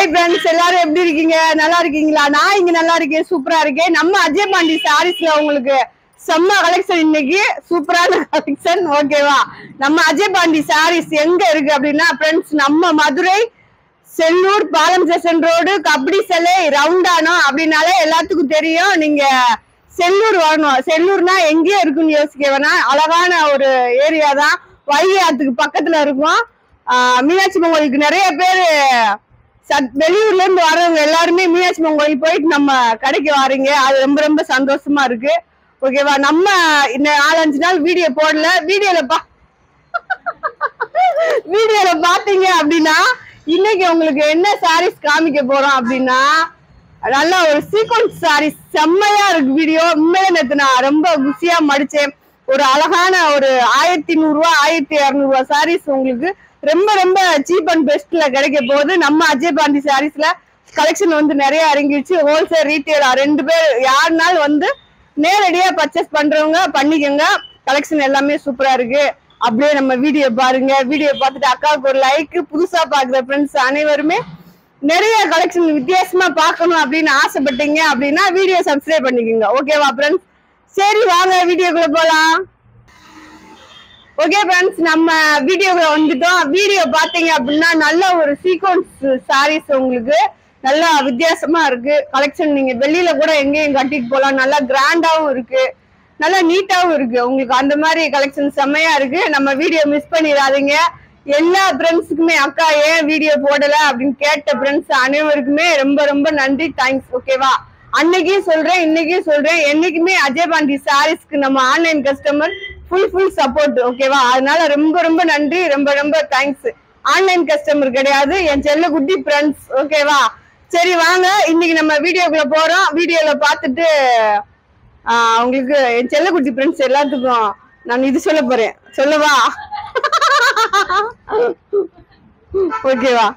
Hi friends, எல்லாரும் எப்படி இருக்கீங்க? நல்லா இருக்கீங்களா? நான் இங்க நல்லா இருக்கேன், சூப்பரா இருக்கேன். நம்ம அஜய் பாண்டி சாரீஸ்ல உங்களுக்கு செம்ம கலெக்ஷன், இன்னைக்கு சூப்பரான கலெக்ஷன். ஓகேவா? நம்ம அஜய் பாண்டி சாரீஸ் எங்க இருக்கு அப்படின்னா ஃப்ரெண்ட்ஸ், நம்ம மதுரை செல்லூர் பாலம் ஸ்டேஷன் ரோடு கபடி சிலை ரவுண்டானோ அப்படின்னாலே எல்லாத்துக்கும் தெரியும். நீங்க செல்லூர் வரணும். செல்லூர்னா எங்கேயோ இருக்குன்னு யோசிக்க வேணாம், அழகான ஒரு ஏரியா தான். வைகை ஆத்துக்கு பக்கத்துல இருக்கும். மீனாட்சி பொங்கலுக்கு நிறைய பேர் வெளியூர்ல இருந்து வர்றவங்க எல்லாருமே மீனாட்சி பொங்கல் போயிட்டு நம்ம கடைக்கு வாரீங்க. அது ரொம்ப ரொம்ப சந்தோஷமா இருக்கு. ஓகேவா? நம்ம இந்த 4-5 நாள் வீடியோ போடல. வீடியோல பாத்தீங்க அப்படின்னா இன்னைக்கு உங்களுக்கு என்ன சாரீஸ் காமிக்க போறோம் அப்படின்னா, நல்ல ஒரு சீக்வன்ஸ் சாரீஸ் செம்மையா இருக்கு. வீடியோ உண்மையில நேத்து நான் ரொம்ப குசியா மடிச்சேன். ஒரு அழகான ஒரு 1100 ரூபா 1200 ரூபா சாரீஸ் உங்களுக்கு ரொம்ப ரொம்ப சீப் அண்ட் பெஸ்ட்ல கிடைக்க போகுது. நம்ம அஜய் பாண்டி சாரீஸ்ல கலெக்ஷன் வந்து நிறைய இறங்கிடுச்சு. ஹோல்சேல் ரீட்டைலா 2 பேர் யாருனாலும் வந்து நேரடியா பர்ச்சேஸ் பண்றவங்க பண்ணிக்கோங்க. கலெக்ஷன் எல்லாமே சூப்பரா இருக்கு. அப்படியே நம்ம வீடியோ பாருங்க. வீடியோ பார்த்துட்டு அக்காவுக்கு ஒரு லைக். புதுசா பாக்குற ஃப்ரெண்ட்ஸ் அனைவருமே நிறைய கலெக்ஷன் வித்தியாசமா பார்க்கணும் அப்படின்னு ஆசைப்பட்டீங்க அப்படின்னா வீடியோ சப்ஸ்கிரைப் பண்ணிக்கோங்க. ஓகேவா ஃப்ரெண்ட்ஸ்? சரி, வாங்க வீடியோக்குள்ள போலாம். ஓகே ஃப்ரெண்ட்ஸ், நம்ம வீடியோக்குள்ள வந்துட்டோம். வீடியோ பாத்தீங்க அப்படின்னா நல்ல ஒரு சீக்வன்ஸ் சாரீஸ் உங்களுக்கு நல்லா வித்தியாசமா இருக்கு கலெக்ஷன். நீங்க வெளியில கூட எங்கேயும் கட்டிட்டு போலாம். நல்லா கிராண்டாவும் இருக்கு, நல்லா நீட்டாவும் இருக்கு. உங்களுக்கு அந்த மாதிரி கலெக்ஷன் செம்மையா இருக்கு. நம்ம வீடியோ மிஸ் பண்ணிடாதீங்க. எல்லா ஃப்ரெண்ட்ஸுக்குமே அக்கா ஏன் வீடியோ போடல அப்படின்னு கேட்ட ஃப்ரெண்ட்ஸ் அனைவருக்குமே ரொம்ப ரொம்ப நன்றி, தேங்க்ஸ். ஓகேவா? அன்னைக்கும் சொல்றேன், இன்னைக்கும் சொல்றேன், என்னைக்குமே அஜய் பாண்டி சாரீஸ்க்கு நம்ம ஆன்லைன் கஸ்டமர் ஃபுல் சப்போர்ட். ஓகேவா? அதனால ரொம்ப ரொம்ப நன்றி, ரொம்ப ரொம்ப தேங்க்ஸ். ஆன்லைன் கஸ்டமர் கிடையாது, என் செல்ல குட்டி ஃப்ரெண்ட்ஸ். ஓகேவா? சரி, வாங்க இன்னைக்கு நம்ம வீடியோக்குள்ள போறோம். வீடியோல பார்த்துட்டு உங்களுக்கு என் செல்ல குட்டி ஃப்ரெண்ட்ஸ் எல்லாத்துக்கும் நான் இது சொல்ல போறேன். சொல்லவா? ஓகேவா?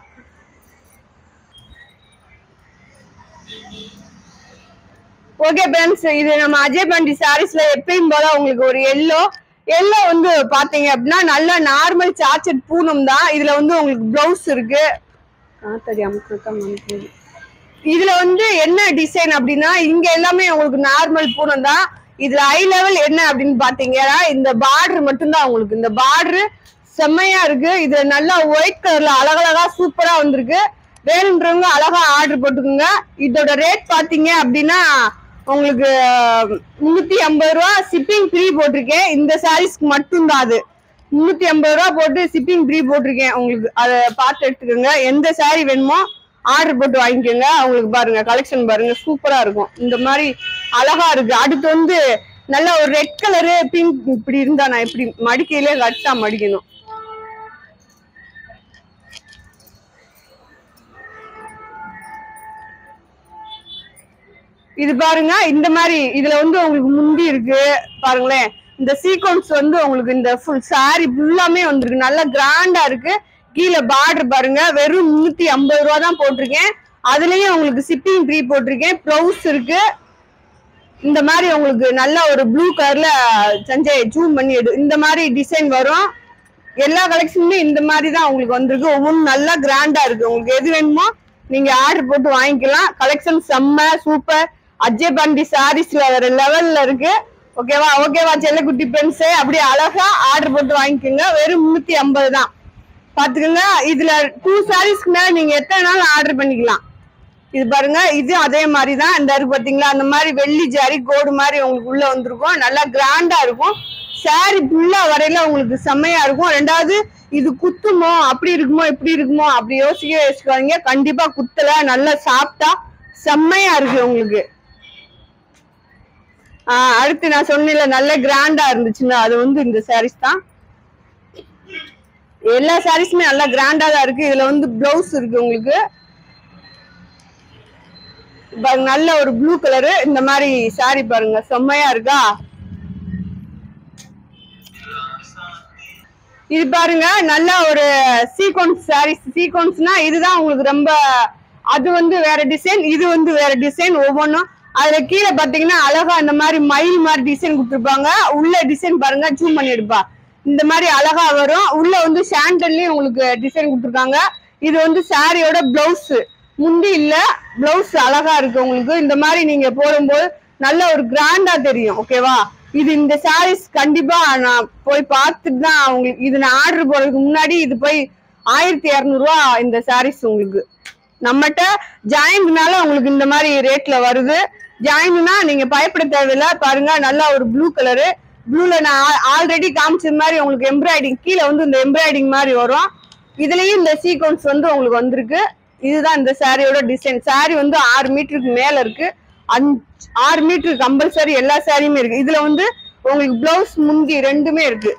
ஓகே ஃப்ரெண்ட்ஸ், இது நம்ம அஜய் பாண்டி சாரீஸ்ல எப்பயும் போல உங்களுக்கு ஒரு எல்லோ வந்து பாத்தீங்க அப்படின்னா நல்ல நார்மல் சார்ஜட் பூனம் தான். இதுல வந்து உங்களுக்கு பிளவுஸ் இருக்கு. இதுல வந்து என்ன டிசைன் அப்படின்னா, இங்க எல்லாமே உங்களுக்கு நார்மல் பூனம் தான். இதுல ஹை லெவல் என்ன அப்படின்னு பாத்தீங்கன்னா, இந்த பார்டர் மட்டும்தான் உங்களுக்கு. இந்த பார்டர் செம்மையா இருக்கு. இதுல நல்லா ஒயிட் கலர்ல அழகழகா சூப்பரா வந்திருக்கு. வேணுன்றவங்க அழகா ஆர்டர் போட்டுக்கோங்க. இதோட ரேட் பாத்தீங்க அப்படின்னா உங்களுக்கு 350 ரூபா. ஷிப்பிங் ஃப்ரீ போட்டிருக்கேன். இந்த சாரீஸ்க்கு மட்டும்தான் அது 350 ரூபா போட்டு ஷிப்பிங் ஃப்ரீ போட்டிருக்கேன். உங்களுக்கு அதை பார்த்து எடுத்துக்கோங்க. எந்த சாரீ வேணுமோ ஆர்டர் போட்டு வாங்கிக்கோங்க. அவங்களுக்கு பாருங்க கலெக்ஷன் பாருங்க, சூப்பரா இருக்கும். இந்த மாதிரி அழகா இருக்கு. அடுத்து வந்து நல்ல ஒரு ரெட் கலரு பிங்க் இப்படி இருந்தா நான் இப்படி மடிக்கையிலே கட்டா மடிக்கணும். இது பாருங்க, இந்த மாதிரி இதுல வந்து உங்களுக்கு முந்தி இருக்கு பாருங்களேன். இந்த சீக்வன்ஸ் வந்து உங்களுக்கு இந்த ஃபுல் சாரி ஃபுல்லாமே வந்திருக்கு. நல்லா கிராண்டா இருக்கு. கீழே பார்டர் பாருங்க, வெறும் 350 ரூபா தான் போட்டிருக்கேன். அதுலயும் உங்களுக்கு ஷிப்பிங் ஃப்ரீ போட்டிருக்கேன். ப்ளவுஸ் இருக்கு. இந்த மாதிரி உங்களுக்கு நல்ல ஒரு ப்ளூ கலர்ல சஞ்சய் ஜூம் பண்ணி இந்த மாதிரி டிசைன் வரும். எல்லா கலெக்ஷனுமே இந்த மாதிரி தான் உங்களுக்கு வந்திருக்கு. ஒவ்வொன்றும் நல்லா கிராண்டா இருக்கு. உங்களுக்கு எது வேணுமோ நீங்க ஆர்டர் போட்டு வாங்கிக்கலாம். கலெக்ஷன் செம்ம சூப்பர். அஜய் பாண்டி சாரீஸ்ல வேற லெவல்ல இருக்கு. ஓகேவா? செல்லக்குட்டி ஃப்ரெண்ட்ஸே அப்படியே அழகா ஆர்டர் போட்டு வாங்கிக்கோங்க. வெறும் 350 தான். பாத்துக்கோங்க. இதுல 2 சாரீஸ்க்கு மேல நீங்க எத்தனை நாள் ஆர்டர் பண்ணிக்கலாம். இது பாருங்க, இது அதே மாதிரி தான். இந்த இருக்கு பாத்தீங்களா, அந்த மாதிரி வெள்ளி ஜாரி கோடு மாதிரி உங்களுக்கு உள்ள வந்திருக்கும். நல்லா கிராண்டா இருக்கும். சாரி ஃபுல்லா வரையில உங்களுக்கு செம்மையா இருக்கும். ரெண்டாவது இது குத்துமோ அப்படி இருக்குமோ இப்படி இருக்குமோ அப்படி யோசிக்காதீங்க. கண்டிப்பா குத்தல, நல்லா சாப்பிட்டா செம்மையா இருக்கு உங்களுக்கு. அடுத்து நான் சொன்னேன்ல நல்ல கிராண்டா இருந்துச்சுன்னா அது வந்து இந்த சாரீஸ் தான். எல்லா சாரீஸுமே நல்லா கிராண்டா தான் இருக்கு. இதுல வந்து பிளவுஸ் இருக்கு உங்களுக்கு. நல்ல ஒரு ப்ளூ கலரு இந்த மாதிரி சாரி பாருங்க, செம்மையா இருக்கா? இது பாருங்க, நல்ல ஒரு சீக்வன்ஸ் சாரீஸ். சீக்வன்ஸ்னா இதுதான் உங்களுக்கு ரொம்ப, அது வந்து வேற டிசைன், இது வந்து வேற டிசைன். ஒவ்வொன்றும் அதுல கீழே பாத்தீங்கன்னா அழகா இந்த மாதிரி மயில் மாதிரி டிசைன் கொடுத்துருப்பாங்க. உள்ள டிசைன் பாருங்க, ஜூம் பண்ணி எடுப்பா. இந்த மாதிரி அழகா வரும். உள்ள வந்து சாண்டல்லயும் உங்களுக்கு டிசைன் கொடுத்துருக்காங்க. இது வந்து சாரியோட பிளவுஸ். முந்தி இல்ல, பிளவுஸ் அழகா இருக்கு உங்களுக்கு. இந்த மாதிரி நீங்க போடும்போது நல்ல ஒரு கிராண்டா தெரியும். ஓகேவா? இது இந்த சாரீஸ் கண்டிப்பா நான் போய் பார்த்துட்டு தான் உங்களுக்கு இது நான் ஆர்டர் போடுறதுக்கு முன்னாடி இது போய் 1200 ரூபா இந்த சாரீஸ் உங்களுக்கு. நம்மகிட்ட ஜாயிண்ட்னால உங்களுக்கு இந்த மாதிரி ரேட்ல வருது. ஜாயிண்ட்னா நீங்க பயப்பட தேவையில்லை. பாருங்க, நல்லா ஒரு ப்ளூ கலரு. ப்ளூல நான் ஆல்ரெடி காமிச்சது மாதிரி உங்களுக்கு எம்ப்ராய்டிங் கீழே வந்து இந்த எம்ப்ராய்டிங் மாதிரி வரும். இதுலயும் இந்த சீக்வன்ஸ் வந்து உங்களுக்கு வந்திருக்கு. இதுதான் இந்த சாரியோட டிசைன். சாரி வந்து 6 மீட்டருக்கு மேல இருக்கு. 6 மீட்டர் கம்பல்சரி எல்லா சாரியுமே இருக்கு. இதுல வந்து உங்களுக்கு பிளவுஸ் முந்தி ரெண்டுமே இருக்கு.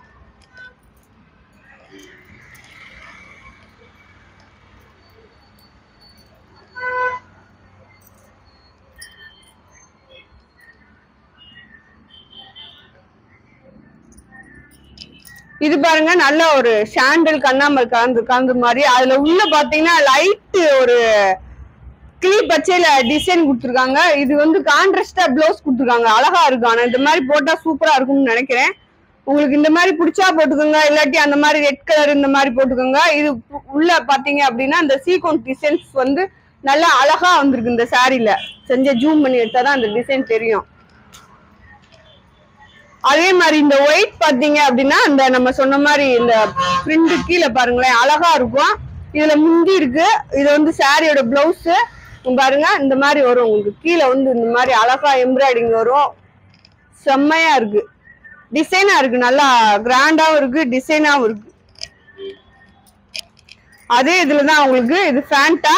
இது பாருங்க, நல்ல ஒரு சாண்டல் கண்ணாமல் கலந்து மாதிரி. அதுல உள்ள பாத்தீங்கன்னா லைட் ஒரு கிளி பச்சையில டிசைன் கொடுத்துருக்காங்க. இது வந்து கான்ட்ராஸ்டா பிளவுஸ் கொடுத்துருக்காங்க. அழகா இருக்கு. ஆனா இந்த மாதிரி போட்டா சூப்பரா இருக்கும்னு நினைக்கிறேன். உங்களுக்கு இந்த மாதிரி பிடிச்சா போட்டுக்கோங்க, இல்லாட்டி அந்த மாதிரி ரெட் கலர் இந்த மாதிரி போட்டுக்கோங்க. இது உள்ள பாத்தீங்க அப்படின்னா இந்த சீக்வன்ஸ் டிசைன்ஸ் வந்து நல்லா அழகா வந்திருக்கு. இந்த சாரில செஞ்ச ஜூம் பண்ணி எடுத்தாதான் அந்த டிசைன் தெரியும். அதே மாதிரி இந்த ஒயிட் பாத்தீங்க அப்படின்னா இந்த நம்ம சொன்ன மாதிரி இந்த பிரிண்ட் கீழே பாருங்களேன், அழகா இருக்கும். இதுல முந்தி இருக்கு. இது வந்து சாரியோட பிளவுஸ் பாருங்க, இந்த மாதிரி வரும் உங்களுக்கு. கீழே வந்து இந்த மாதிரி அழகா எம்ப்ராய்டிங் வரும். செம்மையா இருக்கு, டிசைனா இருக்கு, நல்லா கிராண்டாவும் இருக்கு, டிசைனாவும் இருக்கு. அதே இதுலதான் உங்களுக்கு இது ஃபேண்டா.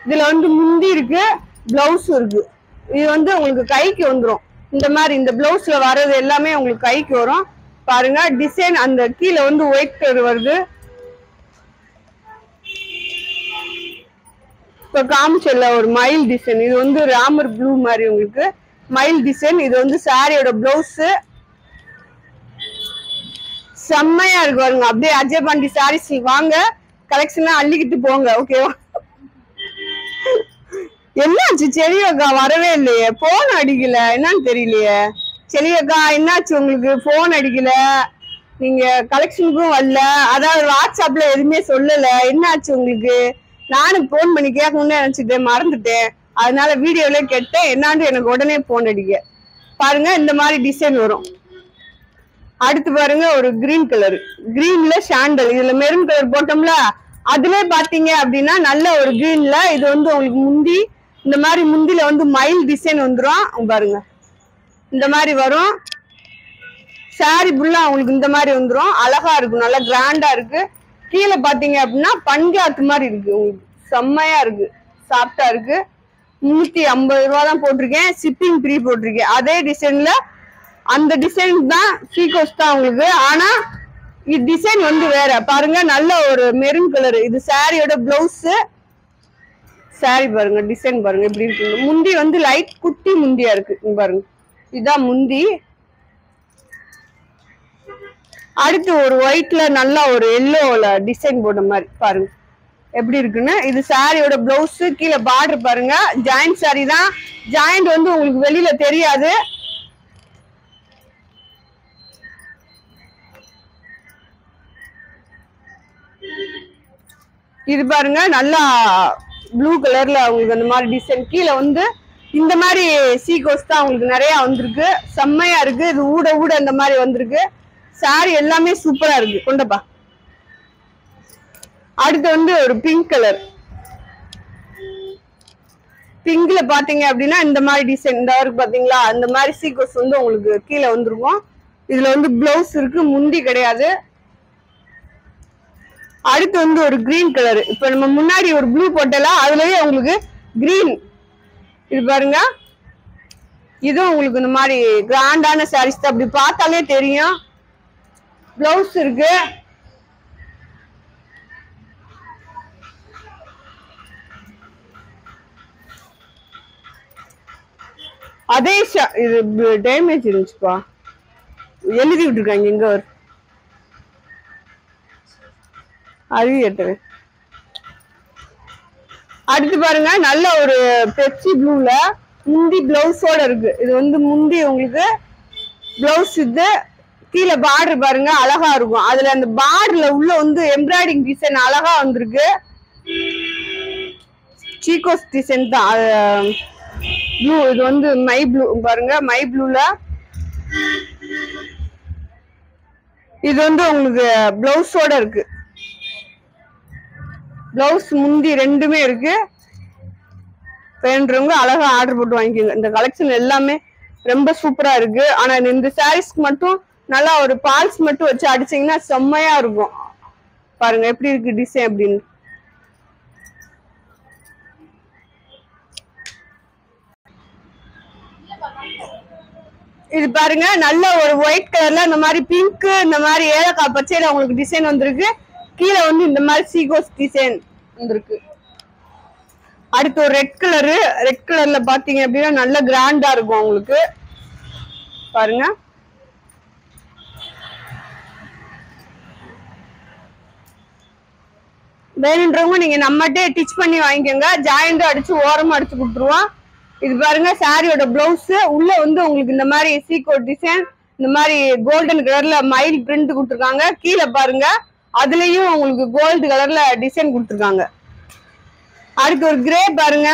இதுல வந்து முந்தி இருக்கு, பிளவுஸ் இருக்கு. இது வந்து உங்களுக்கு கைக்கு வந்துடும். இந்த மாதிரி இந்த பிளவுஸ்ல வர்றது எல்லாமே உங்களுக்கு கைக்கு வரும். பாருங்க டிசைன், அந்த கீழே வந்து ஒயிட் கலர் வருது. இப்ப காமிச்சல ஒரு மயில் டிசைன். இது வந்து ராமர் ப்ளூ மாதிரி உங்களுக்கு மயில் டிசைன். இது வந்து சாரியோட பிளவுஸ். செம்மையா இருக்கு பாருங்க. அப்படியே அஜய் பாண்டி சாரீஸ் வாங்க, கலெக்ஷன் அள்ளிக்கிட்டு போங்க. ஓகேவா? என்னாச்சு செலியக்கா வரவே இல்லையே? போன் அடிக்கல, என்னன்னு தெரியலையே. செலியக்கா என்னாச்சு உங்களுக்கு? போன் அடிக்கல, நீங்க கலெக்ஷனுக்கும் வரல, அதாவது வாட்ஸ்அப்ல எதுவுமே சொல்லல. என்னாச்சு உங்களுக்கு? நானும் போன் பண்ணி கேட்கணும்னு நினைச்சிட்டேன், மறந்துட்டேன். அதனால வீடியோல கேட்டேன், என்னான்னு எனக்கு உடனே போன் அடிக்க. பாருங்க இந்த மாதிரி டிசைன் வரும். அடுத்து பாருங்க ஒரு கிரீன் கலர், கிரீன்ல சாண்டல். இதுல மெரூன் கலர் போட்டோம்ல, அதுல பாத்தீங்க அப்படின்னா நல்ல ஒரு கிரீன்ல இது வந்து உங்களுக்கு முந்தி. இந்த மாதிரி முந்தில வந்து மயில் டிசைன் வந்துடும் பாருங்க. இந்த மாதிரி வரும். சாரி ஃபுல்லா உங்களுக்கு இந்த மாதிரி வந்துடும். அழகா இருக்கும், நல்லா கிராண்டா இருக்கு. கீழே பாத்தீங்க அப்படின்னா பஞ்சாத்து மாதிரி இருக்கு உங்களுக்கு. செம்மையா இருக்கு, சாஃப்டா இருக்கு. 350 ரூபா தான் போட்டிருக்கேன். ஷிப்பிங் ஃப்ரீ போட்டிருக்கேன். அதே டிசைன்ல அந்த டிசைன் தான் சீக்வன்ஸ் தான் உங்களுக்கு. ஆனா இது டிசைன் வந்து வேற. பாருங்க நல்ல ஒரு மெரூன் கலர். இது சாரியோட பிளவுஸ். சாரி பாருங்க, டிசைன் பாருங்க எப்படி இருக்கு. முந்தி வந்து லைட் குட்டி முந்தியா இருக்கு பாருங்க. இதுதான் முந்தி. அடுத்து ஒரு ஒயிட்ல நல்லா ஒரு எல்லோல டிசைன் போட்ட மாதிரி பாருங்க எப்படி இருக்குன்னு. இது சாரியோட பிளவுஸ். கீழே பார்டர் பாருங்க, ஜாயிண்ட் சாரி தான். ஜாயிண்ட் வந்து உங்களுக்கு வெளியில தெரியாது. இது பாருங்க நல்லா ப்ளூ கலர்ல உங்களுக்கு அந்த மாதிரி டிசைன். கீழே வந்து இந்த மாதிரி சீக்வன்ஸ் தான் உங்களுக்கு நிறைய வந்திருக்கு. செம்மையா இருக்கு. இது ஊட ஊட இந்த மாதிரி வந்திருக்கு. சாரி எல்லாமே சூப்பரா இருக்கு. கொண்டப்பா. அடுத்து வந்து ஒரு பிங்க் கலர். பிங்க்ல பாத்தீங்க அப்படின்னா இந்த மாதிரி டிசைன் இந்த வரைக்கும் பாத்தீங்களா, இந்த மாதிரி சீக்வன்ஸ் வந்து உங்களுக்கு கீழே வந்துருக்கும். இதுல வந்து பிளவுஸ் இருக்கு, முந்தி கிடையாது. அடுத்து வந்து ஒரு கிரீன் கலர். இப்ப நம்ம முன்னாடி ஒரு ப்ளூ போட்டல, அதுலயே உங்களுக்கு கிரீன். இது பாருங்க, இதுவும் உங்களுக்கு இந்த மாதிரி கிராண்டான சாரீஸ் தான். அப்படி பார்த்தாலே தெரியும். பிளவுஸ் இருக்கு. அதே இது டேமேஜ் இருந்துச்சுப்பா, எழுதி விட்டுருக்காங்க இங்க ஒரு அறிவியட்டு. அடுத்து பாருங்க நல்ல ஒரு பெப்சி ப்ளூல முந்தி பிளவுஸோட இருக்கு. இது வந்து முந்தி உங்களுக்கு பிளவுஸ். இது கீழே பார்டர் பாருங்க அழகா இருக்கும். அதுல அந்த பார்டர்ல உள்ள வந்து எம்ப்ராய்டிங் டிசைன் அழகா வந்திருக்கு. சீகோஸ் டிசைன் தான். ப்ளூ, இது வந்து மை ப்ளூ பாருங்க. மை ப்ளூல இது வந்து உங்களுக்கு பிளவுஸோட இருக்கு. பிளவுஸ் முந்தி ரெண்டுமே இருக்கு. வேண்டவங்க அழகா ஆர்டர் போட்டு வாங்கிக்கோங்க. இந்த கலெக்ஷன் எல்லாமே ரொம்ப சூப்பரா இருக்கு. ஆனா இந்த சாரீஸ்க்கு மட்டும் நல்லா ஒரு பால்ஸ் மட்டும் வச்சு அடிச்சீங்கன்னா செம்மையா இருக்கும். பாருங்க எப்படி இருக்கு டிசைன் அப்படின்னு. இது பாருங்க நல்ல ஒரு ஒயிட் கலர்ல இந்த மாதிரி பிங்க், இந்த மாதிரி ஏலக்காய் பச்சையில உங்களுக்கு டிசைன் வந்திருக்கு. கீழே வந்து இந்த மாதிரி சீகோஸ் டிசைன் வந்திருக்கு. அடுத்து ஒரு ரெட் கலரு. ரெட் கலர்ல பாத்தீங்க அப்படின்னா நல்ல கிராண்டா இருக்கும் உங்களுக்கு. பாருங்க வேணுன்றவங்க நீங்க நம்மகிட்டே டிச் பண்ணி வாங்கிக்கோங்க. ஜாயிண்ட் அடிச்சு ஓரமா அடிச்சு கொடுத்துருவோம். இது பாருங்க சாரியோட பிளவுஸ். உள்ள வந்து உங்களுக்கு இந்த மாதிரி சீகோ டிசைன், இந்த மாதிரி கோல்டன் கலர்ல மயில் பிரிண்ட் கொடுத்துருக்காங்க. கீழே பாருங்க அதுலயும் உங்களுக்கு கோல்டு கலர்ல டிசைன் கொடுத்துருக்காங்க. அடுத்து ஒரு கிரே பாருங்க,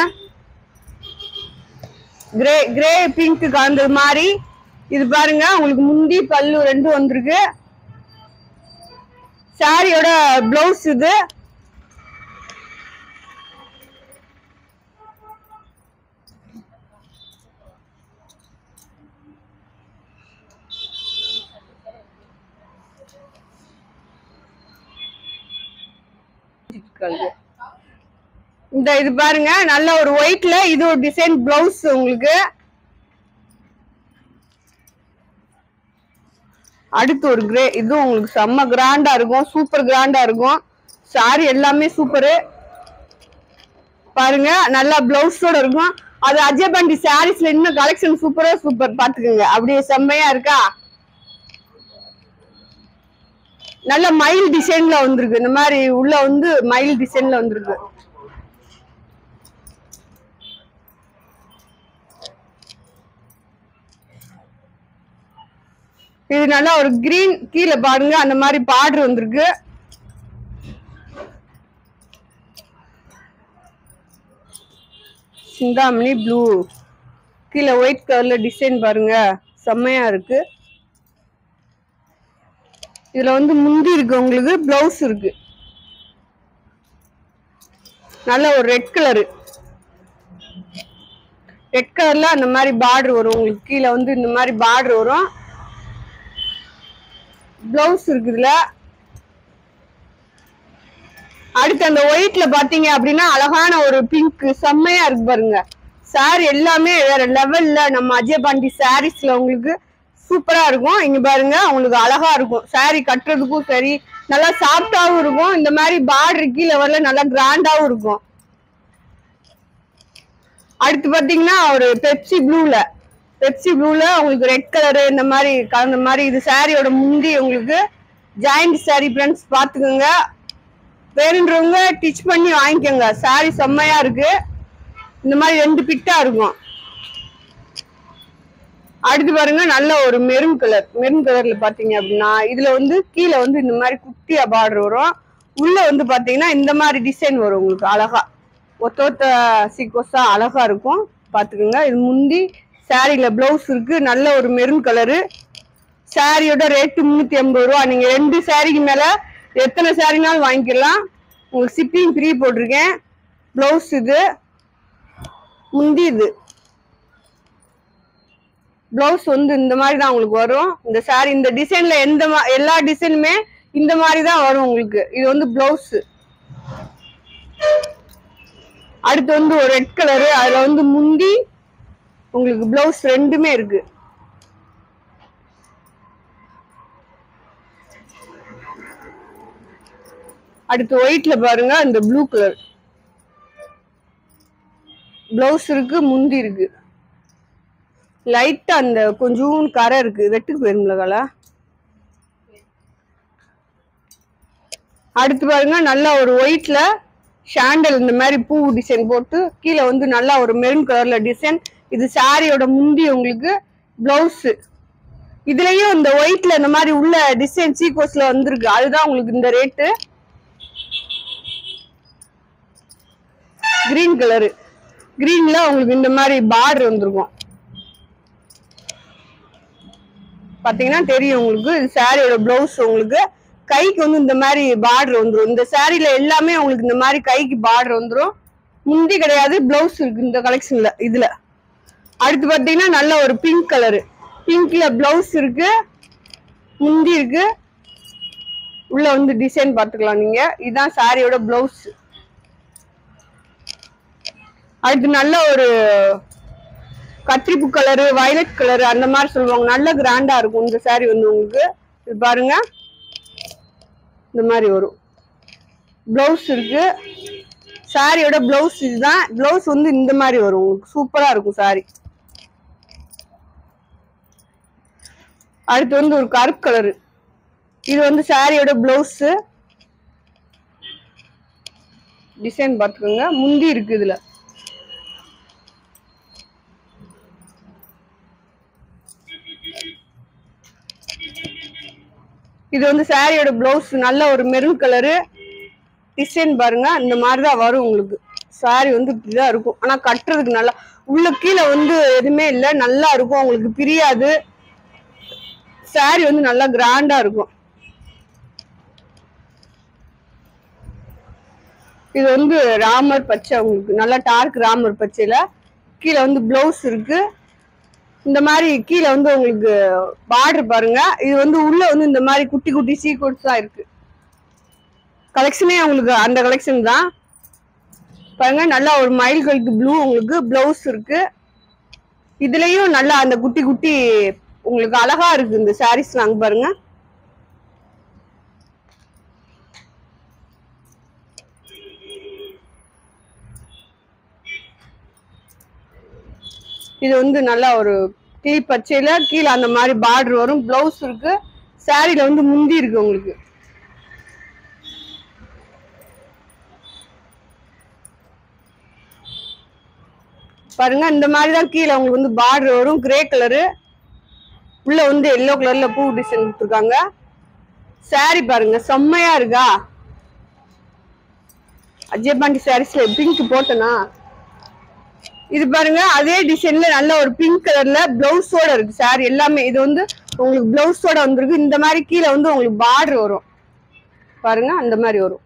கிரே பிங்க் கலந்தது மாதிரி. இது பாருங்க உங்களுக்கு முந்தி பல்லு ரெண்டும் வந்திருக்கு. சாரியோட பிளவுஸ் இது. இந்த இது பாருங்க நல்ல ஒரு ஒயிட்ல இது ஒரு டிசைன் பிளவுஸ் உங்களுக்கு. அடுத்து ஒரு கிரே. இது உங்களுக்கு செம்ம கிராண்டா இருக்கும், சூப்பர் கிராண்டா இருக்கும். சாரி எல்லாமே சூப்பரு. பாருங்க நல்லா பிளவுஸோட இருக்கும். அது அஜய் பாண்டி சாரீஸ்ல இன்னும் கலெக்ஷன் சூப்பரா சூப்பர். பாத்துக்கோங்க அப்படியே செம்மையா இருக்கா. நல்ல மயில் டிசைன்ல வந்திருக்கு. இந்த மாதிரி உள்ள வந்து மயில் டிசைன்ல வந்திருக்கு. இது நல்லா ஒரு கிரீன். கீழே பாருங்க அந்த மாதிரி பார்டர் வந்திருக்கு. சிந்தாமணி ப்ளூ, கீழே ஒயிட் கலர்ல டிசைன் பாருங்க செம்மையா இருக்கு. இதுல வந்து முந்தி இருக்கு உங்களுக்கு, பிளவுஸ் இருக்கு. நல்ல ஒரு ரெட் கலரு. ரெட் கலர்ல அந்த மாதிரி பார்டர் வரும் உங்களுக்கு. கீழே வந்து இந்த மாதிரி பார்டர் வரும். பிளவுஸ் இருக்கு இதுல. அடுத்து அந்த ஒயிட்ல பாத்தீங்க அப்படின்னா அழகான ஒரு பிங்க் செம்மையா இருக்கு பாருங்க. சாரி எல்லாமே வேற லெவல்ல நம்ம அஜய் பாண்டி சாரீஸ்ல உங்களுக்கு சூப்பரா இருக்கும். இங்க பாருங்க உங்களுக்கு அழகா இருக்கும். சாரி கட்டுறதுக்கும் சரி நல்லா சாஃப்டாவும் இருக்கும். இந்த மாதிரி பார்டர் கீழே வரல நல்லா கிராண்டாவும் இருக்கும். அடுத்து பாத்தீங்கன்னா ஒரு பெப்சி ப்ளூல உங்களுக்கு ரெட் கலரு இந்த மாதிரி கலந்த மாதிரி. இது சாரியோட முந்தி உங்களுக்கு ஜாயிண்ட் சாரி ஃப்ரெண்ட்ஸ் பாத்துக்கோங்க. வேணுன்றவங்க டிச் பண்ணி வாங்கிக்கோங்க. சாரி செம்மையா இருக்கு. இந்த மாதிரி ரெண்டு பிட்டா இருக்கும். அடுத்து பாருங்க நல்ல ஒரு மெரூன் கலர்ல பாத்தீங்க அப்படின்னா இதுல வந்து கீழே வந்து இந்த மாதிரி குட்டியா பார்டர் வரும். உள்ள வந்து பாத்தீங்கன்னா இந்த மாதிரி டிசைன் வரும் உங்களுக்கு அழகா. ஒத்த சீக்வன்ஸா அழகா இருக்கும். பாத்துக்கோங்க. இது முந்தி சாரியில பிளவுஸ் இருக்கு. நல்ல ஒரு மெரூன் கலரு. சாரியோட ரேட்டு 380 ரூபா. நீங்க 2 சாரிக்கு மேல எத்தனை சாரினாலும் வாங்கிக்கலாம். உங்களுக்கு ஷிப்பிங் ஃப்ரீ போட்டிருக்கேன். பிளவுஸ் இது, முந்தி இது. பிளவுஸ் வந்து இந்த மாதிரி தான் உங்களுக்கு வரும். இந்த சாரி இந்த டிசைன்ல எல்லா டிசைனுமே இந்த மாதிரி தான் வரும் உங்களுக்கு. இது வந்து பிளவுஸ். அடுத்து வந்து ஒரு ரெட் கலரு. அதுல வந்து முந்தி உங்களுக்கு பிளவுஸ் ரெண்டுமே இருக்கு. அடுத்து ஒயிட்ல பாருங்க இந்த ப்ளூ கலர் பிளவுஸ் இருக்கு, முந்தி இருக்கு. லைட்டா அந்த கொஞ்சம் கரை இருக்கு, வெட்டுக்கு போயிரும்ல கலா. அடுத்து பாருங்க நல்ல ஒரு ஒயிட்ல ஷாண்டல் இந்த மாதிரி பூ டிசைன் போட்டு கீழே வந்து நல்லா ஒரு மெரூன் கலர்ல டிசைன். இது சாரியோட முந்தி உங்களுக்கு பிளவுஸ். இதுலயும் இந்த ஒயிட்ல இந்த மாதிரி உள்ள டிசைன் சீக்வன்ஸ்ல வந்திருக்கு. அதுதான் உங்களுக்கு இந்த ரேட்டு. Green colour. கிரீன்ல உங்களுக்கு இந்த மாதிரி பார்டர் வந்துருக்கும். பாத்தீங்கன்னா தெரியும் உங்களுக்கு. இது சாரியோட பிளவுஸ். உங்களுக்கு கைக்கு வந்து இந்த மாதிரி பார்டர் வந்துடும். இந்த சாரில எல்லாமே உங்களுக்கு இந்த மாதிரி கைக்கு பார்டர் வந்துடும். முந்தி கிடையாது, பிளவுஸ் இருக்கு இந்த கலெக்ஷன்ல. இதுல அடுத்து பாத்தீங்கன்னா நல்ல ஒரு பிங்க் கலரு. பிங்க்ல பிளவுஸ் இருக்கு, முந்தி இருக்கு. உள்ள வந்து டிசைன் பாத்துக்கலாம் நீங்க. இதுதான் சாரியோட பிளவுஸ். அடுத்து நல்ல ஒரு கத்திரிப்பு கலரு, வயலட் கலரு அந்த மாதிரி சொல்லுவாங்க. நல்ல கிராண்டா இருக்கும் இந்த சாரி வந்து உங்களுக்கு. இது பாருங்க இந்த மாதிரி வரும். பிளவுஸ் இருக்கு. சாரியோட பிளவுஸ் இதுதான். பிளவுஸ் வந்து இந்த மாதிரி வரும் உங்களுக்கு. சூப்பரா இருக்கும் சாரி. அடுத்து வந்து ஒரு கருப்பு கலரு. இது வந்து சாரியோட பிளவுஸ். டிசைன் பாத்துக்கோங்க. முந்தி இருக்கு இதுல. இது வந்து சாரியோட பிளவுஸ். நல்ல ஒரு மெரூன் கலரு. டிசைன் பாருங்க இந்த மாதிரிதான் வரும் உங்களுக்கு. சாரி வந்து இப்படிதான் இருக்கும். ஆனா கட்டுறதுக்கு நல்லா உள்ள கீழே வந்து எதுவுமே இல்லை. நல்லா இருக்கும் உங்களுக்கு, பிரியாது. சாரி வந்து நல்லா கிராண்டா இருக்கும். இது வந்து ராமர் பச்சை உங்களுக்கு. நல்லா டார்க் ராமர் பச்சையில கீழே வந்து பிளவுஸ் இருக்கு. இந்த மாதிரி கீழே வந்து உங்களுக்கு பார்டர் பாருங்க. இது வந்து உள்ள வந்து இந்த மாதிரி குட்டி குட்டி சீக்வென்ஸ் தான் இருக்கு. கலெக்ஷனே உங்களுக்கு அந்த கலெக்ஷன் தான் பாருங்க. நல்லா ஒரு மயில் கழுத்து ப்ளூ உங்களுக்கு பிளவுஸ் இருக்கு. இதுலயும் நல்லா அந்த குட்டி குட்டி உங்களுக்கு அழகா இருக்கு இந்த சாரீஸ். நாங்க பாருங்க இது வந்து நல்லா ஒரு கிளி பச்சையில கீழே அந்த மாதிரி பார்டர் வரும். பிளவுஸ் இருக்கு. சாரில வந்து முந்தி இருக்கு உங்களுக்கு. பாருங்க இந்த மாதிரிதான் கீழே உங்களுக்கு வந்து பார்டர் வரும். Grey colour. உள்ள வந்து எல்லோ கலர்ல பூ டிசைன் கொடுத்துருக்காங்க. சாரி பாருங்க செம்மையா இருக்கா. அஜய் பாண்டி சாரீஸ்ல பிங்க் போட்டனா. இது பாருங்க அதே டிசைன்ல நல்ல ஒரு பிங்க் கலர்ல பிளவுஸோட இருக்கு சாரி எல்லாமே. இது வந்து உங்களுக்கு பிளவுஸோட வந்துருக்கு. இந்த மாதிரி கீழே வந்து உங்களுக்கு பார்டர் வரும் பாருங்க. அந்த மாதிரி வரும்.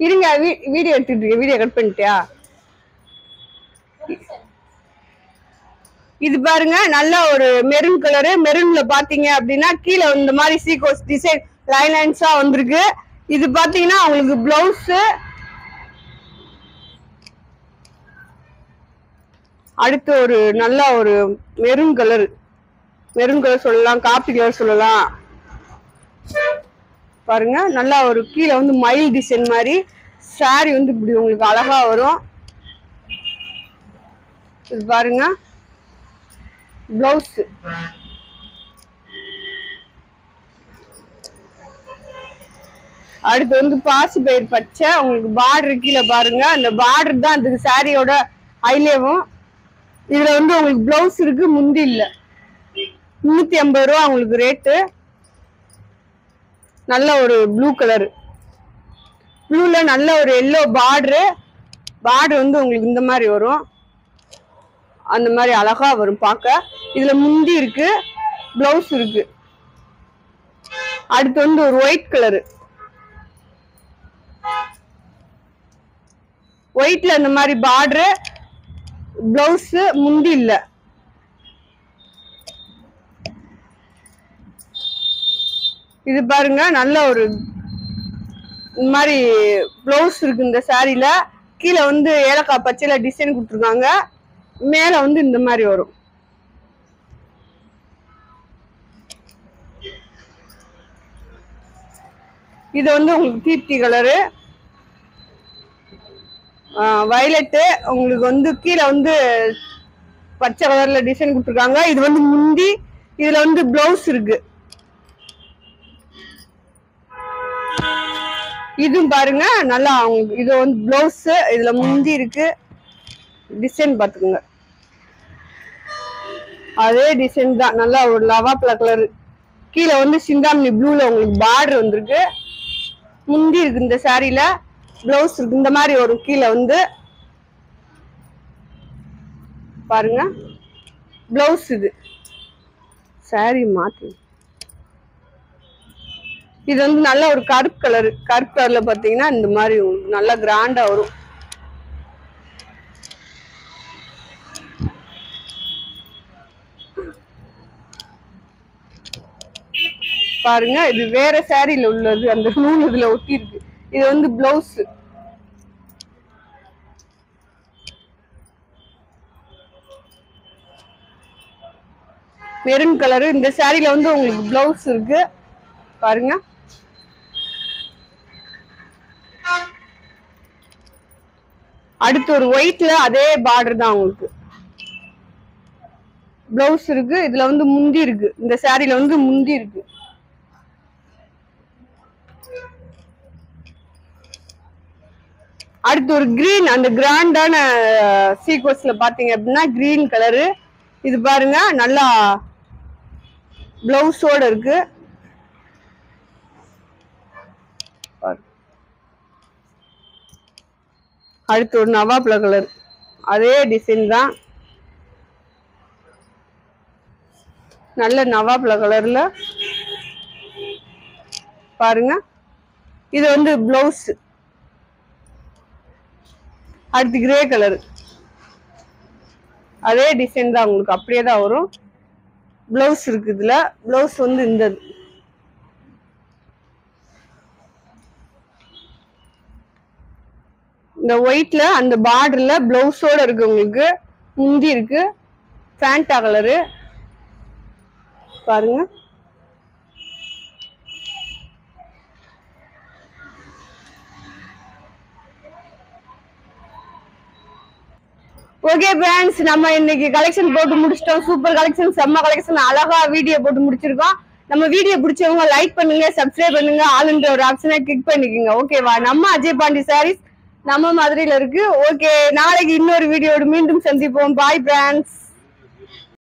இருங்க வீடியோ எடுத்துட்டு இருக்கேன். வீடியோ கட் பண்ணிட்டியா? இது பாருங்க நல்ல ஒரு மெரூன் கலரு. மெரூன்ல பாத்தீங்க அப்படின்னா கீழே இந்த மாதிரி சீக்வென்ஸ் டிசைன் லைன்ஸா வந்திருக்கு. இது பாத்தீங்கன்னா உங்களுக்கு பிளவுஸ். அடுத்து ஒரு நல்ல ஒரு மெரூன் கலர். மெரூன் கலர் சொல்லலாம், காப்பி கலர் சொல்லலாம். பாருங்க நல்லா ஒரு கீழே வந்து மயில் டிசைன் மாதிரி சாரி வந்து இப்படி உங்களுக்கு அழகா வரும். இது பாருங்க பிளவுஸ். அடுத்து வந்து பாசி பயிர் பச்சை உங்களுக்கு பார்டர் கீழே பாருங்க. அந்த பார்டர் தான் அந்த சாரியோட ஹைலைவும். இதுல வந்து உங்களுக்கு பிளவுஸ் இருக்கு, முந்தி இல்ல. 350 ரூபா உங்களுக்கு ரேட்டு. நல்ல ஒரு ப்ளூ கலரு. ப்ளூல நல்ல ஒரு எல்லோ பார்டரு. பார்டர் வந்து உங்களுக்கு இந்த மாதிரி வரும். அந்த மாதிரி அழகா வரும் பார்க்க. இதுல முந்தி இருக்கு, பிளவுஸ் இருக்கு. அடுத்து வந்து ஒரு ஒயிட் கலரு. ஒயிட்ல இந்த மாதிரி பார்டரு, பிளவுஸ், முந்தி இல்ல. இது பாருங்க நல்ல ஒரு இந்த மாதிரி பிளவுஸ் இருக்கு இந்த சாரில. கீழே வந்து ஏலக்காய் பச்சையில டிசைன் கொடுத்துருக்காங்க. மேல வந்து இந்த மாதிரி வரும். இது வந்து உங்களுக்கு தீப்தி கலரு, வயலட்டு. உங்களுக்கு வந்து கீழே வந்து பச்சை கலர்ல டிசைன் கொடுத்துருக்காங்க. இது வந்து முந்தி. இதுல வந்து பிளவுஸ் இருக்கு. இதுவும் பாருங்க நல்லா. இது வந்து பிளவுஸ், இதுல முந்தி இருக்கு. டிசைன் பாத்துக்கோங்க, அதே டிசைன் தான். நல்லா ஒரு லவாப்ல கலர், கீழே வந்து சிந்தாமணி ப்ளூல உங்களுக்கு பார்டர் வந்திருக்கு. முந்தி இருக்கு இந்த சாரியில, பிளவுஸ் இருக்கு இந்த மாதிரி வரும். கீழே வந்து பாருங்க பிளவுஸ், இது சாரி மாத்தி. இது வந்து நல்ல ஒரு கருப்பு கலர், கருப்பு கலர்ல பாத்தீங்கன்னா இந்த மாதிரி நல்லா கிராண்டா வரும். பாருங்க இது வேற சாரியில உள்ளது, அந்த நூல் இதுல ஒட்டி இருக்கு. இது வந்து பிளவுஸ். Maroon colour. இந்த சாரியில வந்து உங்களுக்கு பிளவுஸ் இருக்கு பாருங்க. அடுத்து ஒரு ஒயிட்ல அதே பார்டர் தான் உங்களுக்கு பிளவுஸ் இருக்கு. இதுல வந்து முந்தி இருக்கு, இந்த சாரியில வந்து முந்தி இருக்கு. அடுத்து ஒரு கிரீன், அந்த கிராண்டான சீக்வன்ஸ்ல பாத்தீங்க அப்படின்னா கிரீன் கலரு. இது பாருங்க நல்லா பிளவுஸோட இருக்கு. அடுத்து ஒரு நவாப்ல கலர், அதே டிசைன் தான். நல்ல நவாப்ல கலர்ல பாருங்க. இது வந்து பிளவுஸ். அடுத்து கிரே கலர், அதே டிசைன் தான் உங்களுக்கு, அப்படியே தான் வரும். பிளவுஸ் இருக்கு. இதுல பிளவுஸ் வந்து இந்த ஒயிட்ல அந்த பார்டர்ல பிளவுஸோட இருக்கு உங்களுக்கு. முந்தி இருக்கு, ஃபேண்டா கலரு பாருங்க. ஓகே ஃப்ரெண்ட்ஸ், நம்ம இன்னைக்கு கலெக்ஷன் போட்டு முடிச்சிட்டோம். சூப்பர் கலெக்ஷன், செம்ம கலெக்ஷன், அழகா வீடியோ போட்டு முடிச்சிருக்கோம். நம்ம வீடியோ பிடிச்சவங்க லைக் பண்ணுங்க, சப்ஸ்கிரைப் பண்ணுங்க, ஆல்ன்ற ஒரு ஆப்ஷனை கிளிக் பண்ணிக்கோங்க. ஓகேவா? நம்ம அஜய் பாண்டி சாரீஸ் நம்ம மதுரையில இருக்கு. ஓகே, நாளைக்கு இன்னொரு வீடியோடு மீண்டும் சந்திப்போம். Bye friends.